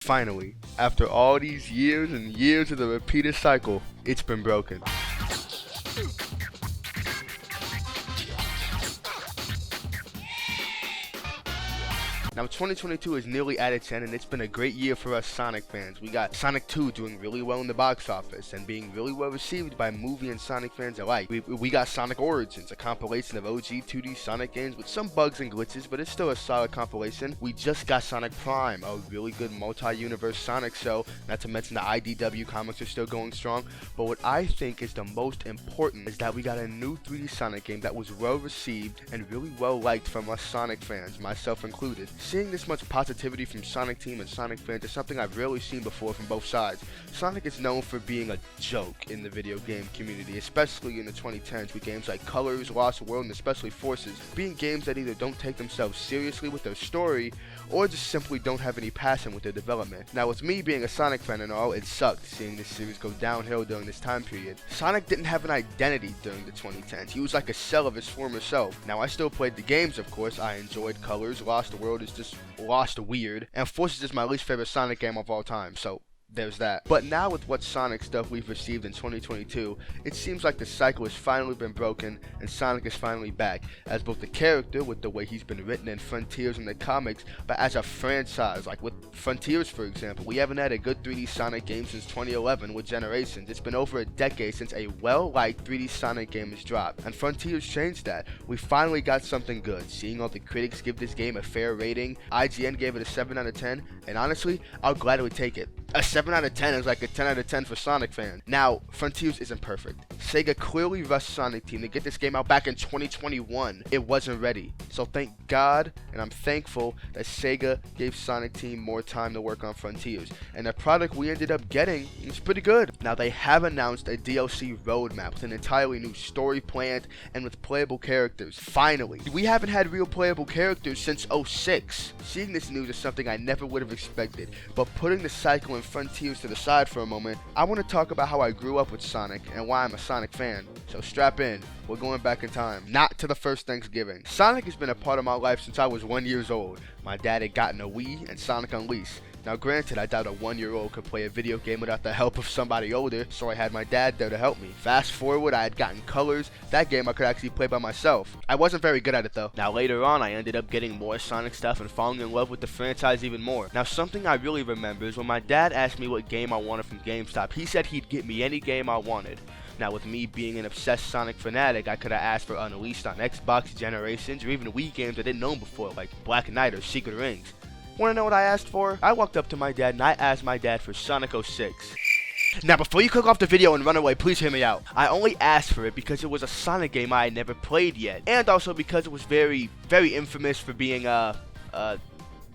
Finally, after all these years and years of the repeated cycle, it's been broken. Now 2022 is nearly at its end, and it's been a great year for us Sonic fans. We got Sonic 2 doing really well in the box office and being really well received by movie and Sonic fans alike. We got Sonic Origins, a compilation of OG 2D Sonic games with some bugs and glitches, but it's still a solid compilation. We just got Sonic Prime, a really good multi-universe Sonic show, not to mention the IDW comics are still going strong. But what I think is the most important is that we got a new 3D Sonic game that was well received and really well liked from us Sonic fans, myself included. Seeing this much positivity from Sonic Team and Sonic fans is something I've rarely seen before from both sides. Sonic is known for being a joke in the video game community, especially in the 2010s with games like Colors, Lost World, and especially Forces, being games that either don't take themselves seriously with their story or just simply don't have any passion with their development. Now with me being a Sonic fan and all, it sucked seeing this series go downhill during this time period. Sonic didn't have an identity during the 2010s. He was like a shell of his former self. Now I still played the games, of course. I enjoyed Colors, Lost World is just Lost weird, and Forces is my least favorite Sonic game of all time, so there's that. But now with what Sonic stuff we've received in 2022, it seems like the cycle has finally been broken and Sonic is finally back, as both the character with the way he's been written in Frontiers in the comics, but as a franchise, like with Frontiers for example. We haven't had a good 3D Sonic game since 2011 with Generations. It's been over a decade since a well-liked 3D Sonic game has dropped, and Frontiers changed that. We finally got something good. Seeing all the critics give this game a fair rating, IGN gave it a 7 out of 10, and honestly, I'll gladly take it. A 7 out of 10 is like a 10 out of 10 for Sonic fans. Now, Frontiers isn't perfect. Sega clearly rushed Sonic Team to get this game out back in 2021. It wasn't ready. So thank God, and I'm thankful that Sega gave Sonic Team more time to work on Frontiers. And the product we ended up getting is pretty good. Now, they have announced a DLC roadmap with an entirely new story planned and with playable characters. Finally. We haven't had real playable characters since 06. Seeing this news is something I never would have expected. But putting the cycle and Frontiers to the side for a moment, I want to talk about how I grew up with Sonic and why I'm a Sonic fan. So strap in, we're going back in time, not to the first Thanksgiving. Sonic has been a part of my life since I was 1 year old. My dad had gotten a Wii and Sonic Unleashed. Now granted, I doubt a 1-year-old could play a video game without the help of somebody older, so I had my dad there to help me. Fast forward, I had gotten Colors. That game I could actually play by myself. I wasn't very good at it though. Now later on, I ended up getting more Sonic stuff and falling in love with the franchise even more. Now something I really remember is when my dad asked me what game I wanted from GameStop, he said he'd get me any game I wanted. Now with me being an obsessed Sonic fanatic, I could have asked for Unleashed on Xbox, Generations, or even Wii games I didn't know before, like Black Knight or Secret Rings. Wanna know what I asked for? I walked up to my dad and I asked my dad for Sonic 06. Now before you click off the video and run away, please hear me out. I only asked for it because it was a Sonic game I had never played yet, and also because it was very infamous for being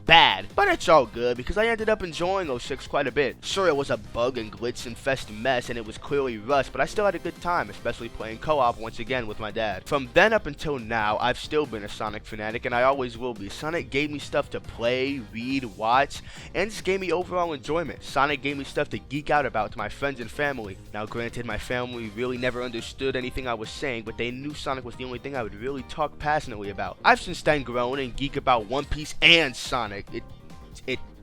bad. But it's all good because I ended up enjoying 06 quite a bit. Sure, it was a bug and glitch infested mess and it was clearly rushed, but I still had a good time, especially playing co-op once again with my dad. From then up until now, I've still been a Sonic fanatic and I always will be. Sonic gave me stuff to play, read, watch, and just gave me overall enjoyment. Sonic gave me stuff to geek out about to my friends and family. Now granted, my family really never understood anything I was saying, but they knew Sonic was the only thing I would really talk passionately about. I've since then grown and geek about One Piece and Sonic.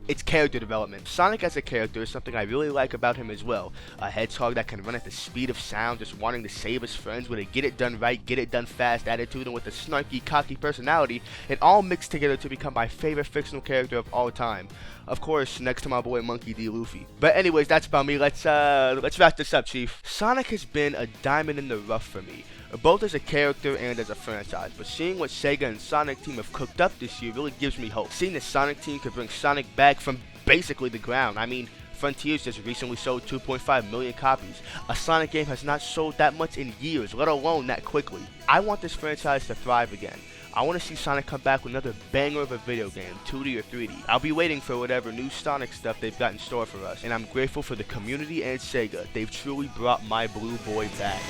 It's character development. Sonic as a character is something I really like about him as well. A hedgehog that can run at the speed of sound, just wanting to save his friends with a get it done right, get it done fast attitude, and with a snarky, cocky personality, it all mixed together to become my favorite fictional character of all time. Of course, next to my boy Monkey D. Luffy. But anyways, that's about me. Let's wrap this up, Chief. Sonic has been a diamond in the rough for me, both as a character and as a franchise, but seeing what Sega and Sonic Team have cooked up this year really gives me hope. Seeing the Sonic Team could bring Sonic back from basically the ground. I mean, Frontiers just recently sold 2.5 million copies. A Sonic game has not sold that much in years, let alone that quickly. I want this franchise to thrive again. I want to see Sonic come back with another banger of a video game, 2D or 3D. I'll be waiting for whatever new Sonic stuff they've got in store for us, and I'm grateful for the community and Sega. They've truly brought my blue boy back.